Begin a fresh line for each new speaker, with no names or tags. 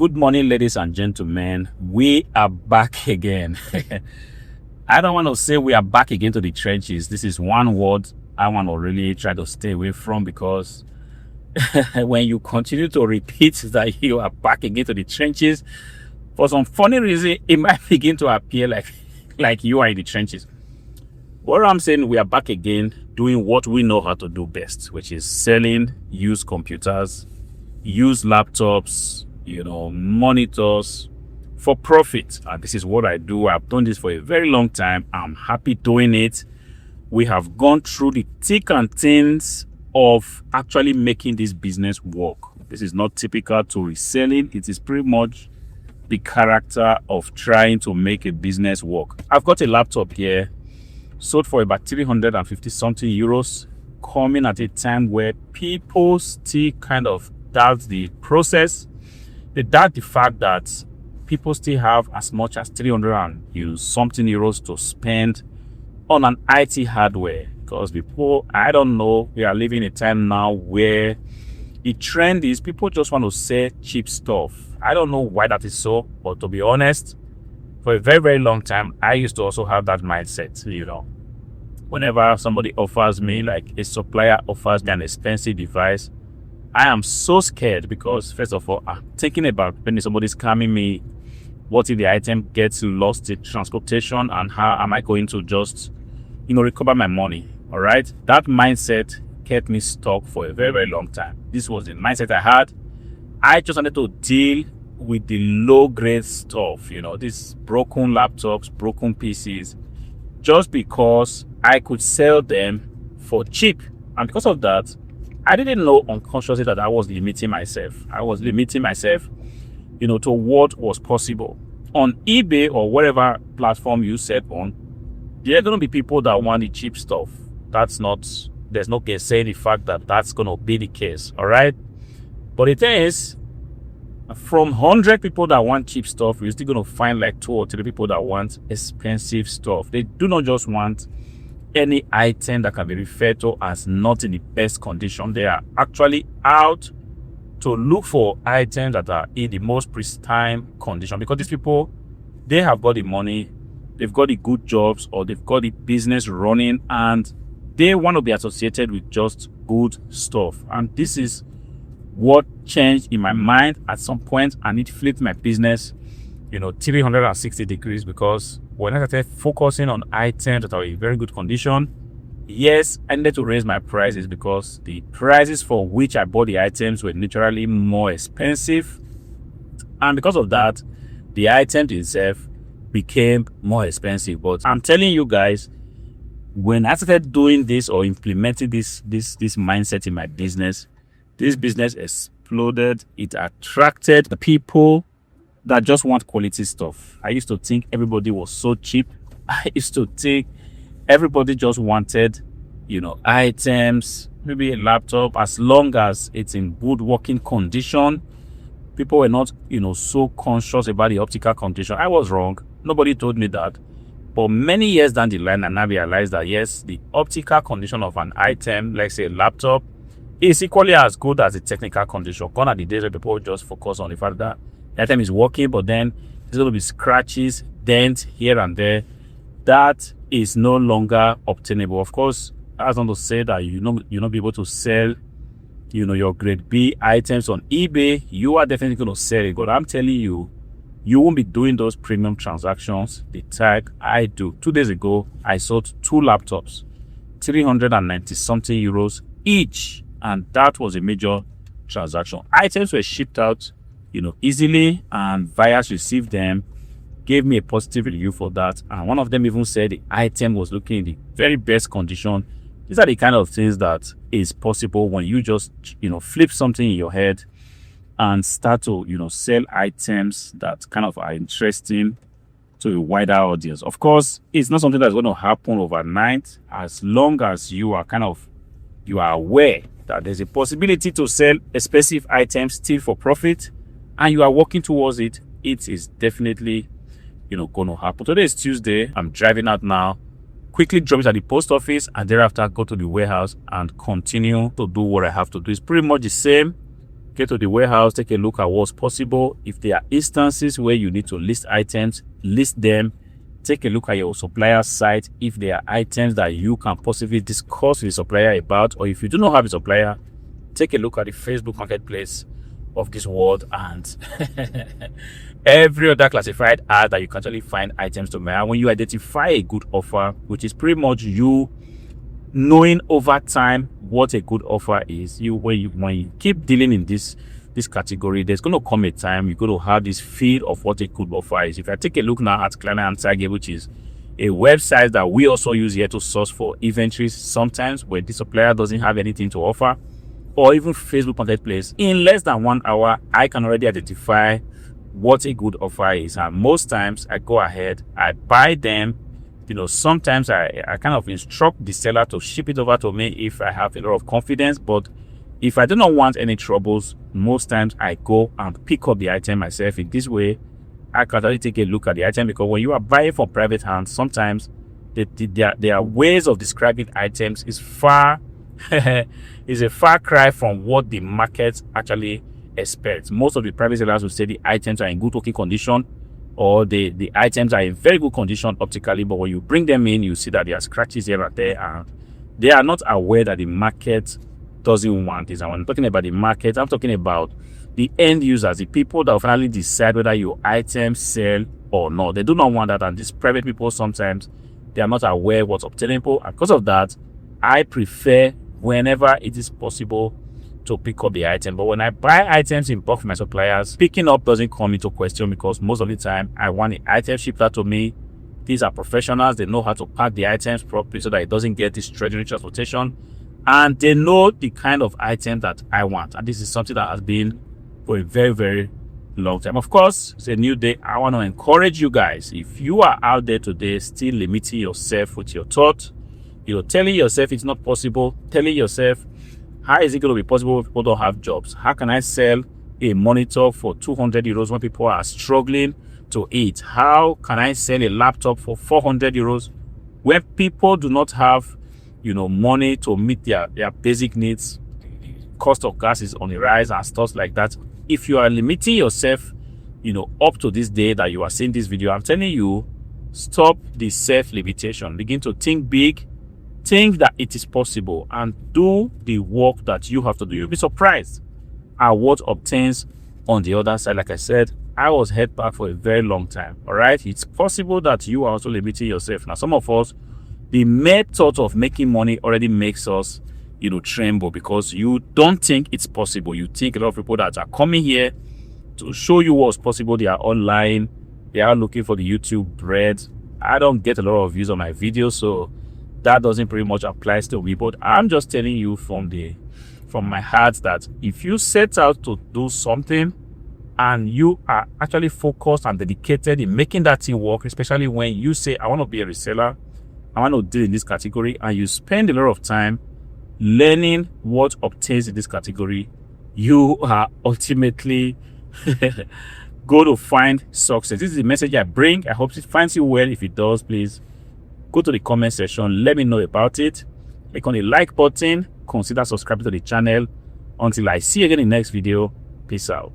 Good morning, ladies and gentlemen. We are back again. I don't want to say we are back again to the trenches. This is one word I want to really try to stay away from, because when you continue to repeat that you are back again to the trenches, for some funny reason, it might begin to appear like you are in the trenches. What I'm saying, we are back again doing what we know how to do best, which is selling used computers, used laptops, monitors for profit. And this is what I do. I've done this for a very long time. I'm happy doing it. We have gone through the thick and thins of actually making this business work. This is not typical to reselling. It is pretty much the character of trying to make a business work. I've got a laptop here, sold for about 350 something euros, coming at a time where people still kind of doubt the process. They doubt the fact that people still have as much as 300 and something euros to spend on an IT hardware. Because people, I don't know, we are living a time now where the trend is people just want to sell cheap stuff. I don't know why that is so, but to be honest, for a very, very long time, I used to also have that mindset. Whenever somebody offers me, like a supplier offers me an expensive device, I am so scared, because first of all, I'm thinking about when somebody's scamming me. What if the item gets lost in transportation, and how am I going to just, recover my money? All right. That mindset kept me stuck for a very, very long time. This was the mindset I had. I just wanted to deal with the low grade stuff, these broken laptops, broken PCs, just because I could sell them for cheap. And because of that, I didn't know unconsciously that I was limiting myself. I was limiting myself, to what was possible. On eBay or whatever platform you sell on, there are going to be people that want the cheap stuff. There's no saying the fact that that's going to be the case, all right? But the thing is, from 100 people that want cheap stuff, you're still going to find like 2 or 3 people that want expensive stuff. They do not just want any item that can be referred to as not in the best condition. They are actually out to look for items that are in the most pristine condition, because these people, they have got the money, they've got the good jobs, or they've got the business running, and they want to be associated with just good stuff. And this is what changed in my mind at some point, and it flipped my business 360 degrees, because when I started focusing on items that are in very good condition, yes, I needed to raise my prices, because the prices for which I bought the items were literally more expensive. And because of that, the item itself became more expensive. But I'm telling you guys, when I started doing this or implementing this mindset in my business, this business exploded. It attracted the people that just want quality stuff. I used to think everybody was so cheap. I used to think everybody just wanted, items, maybe a laptop, as long as it's in good working condition. People were not, so conscious about the optical condition. I was wrong. Nobody told me that. But many years down the line, and I realized that yes, the optical condition of an item, like say a laptop, is equally as good as the technical condition. Gone are the days where people just focus on the fact that the item is working, but then there's going to be scratches, dents here and there. That is no longer obtainable. Of course, I want to say that you'll not be able to sell, your grade B items on eBay. You are definitely going to sell it, but I'm telling you, you won't be doing those premium transactions the type I do. 2 days ago, I sold 2 laptops, 390 something euros each, and that was a major transaction. Items were shipped out, easily, and buyers received them, gave me a positive review for that, and one of them even said the item was looking in the very best condition. These are the kind of things that is possible when you just flip something in your head and start to sell items that kind of are interesting to a wider audience. Of course, it's not something that's going to happen overnight. As long as you are aware that there's a possibility to sell expensive items still for profit, and you are working towards it, it is definitely going to happen. Today is Tuesday. I'm driving out now. Quickly drop it at the post office, and thereafter go to the warehouse and continue to do what I have to do. It's pretty much the same Get to the warehouse, take a look at what's possible. If there are instances where you need to list items, list them. Take a look at your supplier site. If there are items that you can possibly discuss with the supplier about, or if you do not have a supplier, take a look at the Facebook marketplace of this world and every other classified ad that you can actually find items to buy. When you identify a good offer, which is pretty much you knowing over time what a good offer is, when you keep dealing in this category, there's going to come a time you're going to have this feel of what a good offer is. If I take a look now at Client Target, which is a website that we also use here to source for inventories, sometimes when the supplier doesn't have anything to offer, or even Facebook Marketplace, in less than 1 hour, I can already identify what a good offer is. And most times I go ahead, I buy them. Sometimes I kind of instruct the seller to ship it over to me if I have a lot of confidence. But if I do not want any troubles, most times I go and pick up the item myself. In this way, I can actually take a look at the item, because when you are buying from private hands, sometimes there are ways of describing items is a far cry from what the market actually expects. Most of the private sellers will say the items are in good working condition, or the items are in very good condition optically, but when you bring them in, you see that there are scratches here and there, and they are not aware that the market doesn't want this. And when I'm talking about the market, I'm talking about the end users, the people that will finally decide whether your items sell or not. They do not want that, and these private people, sometimes they are not aware what's obtainable, and because of that, I prefer, whenever it is possible, to pick up the item. But when I buy items in bulk from my suppliers, picking up doesn't come into question, because most of the time I want the item shipped out to me. These are professionals. They know how to pack the items properly so that it doesn't get this treasury transportation, and they know the kind of item that I want. And this is something that has been for a very, very long time. Of course, it's a new day. I want to encourage you guys, if you are out there today still limiting yourself with your thought, telling yourself it's not possible, telling yourself, how is it going to be possible if people don't have jobs? How can I sell a monitor for 200 euros when people are struggling to eat? How can I sell a laptop for 400 euros when people do not have, money to meet their basic needs? Cost of gas is on the rise and stuff like that. If you are limiting yourself, up to this day that you are seeing this video, I'm telling you, stop the self-limitation. Begin to think big. Think that it is possible and do the work that you have to do. You'll be surprised at what obtains on the other side. Like I said, I was head back for a very long time. All right, it's possible that you are also limiting yourself. Now, some of us, the mere thought of making money already makes us, tremble, because you don't think it's possible. You think a lot of people that are coming here to show you what's possible, they are online, they are looking for the YouTube bread. I don't get a lot of views on my videos, so that doesn't pretty much apply to me. But I'm just telling you from my heart that if you set out to do something and you are actually focused and dedicated in making that thing work, especially when you say, I want to be a reseller, I want to deal in this category, and you spend a lot of time learning what obtains in this category, you are ultimately going to find success. This is the message I bring. I hope it finds you well. If it does, please go to the comment section, let me know about it. Click on the like button, consider subscribing to the channel. Until I see you again in the next video, peace out.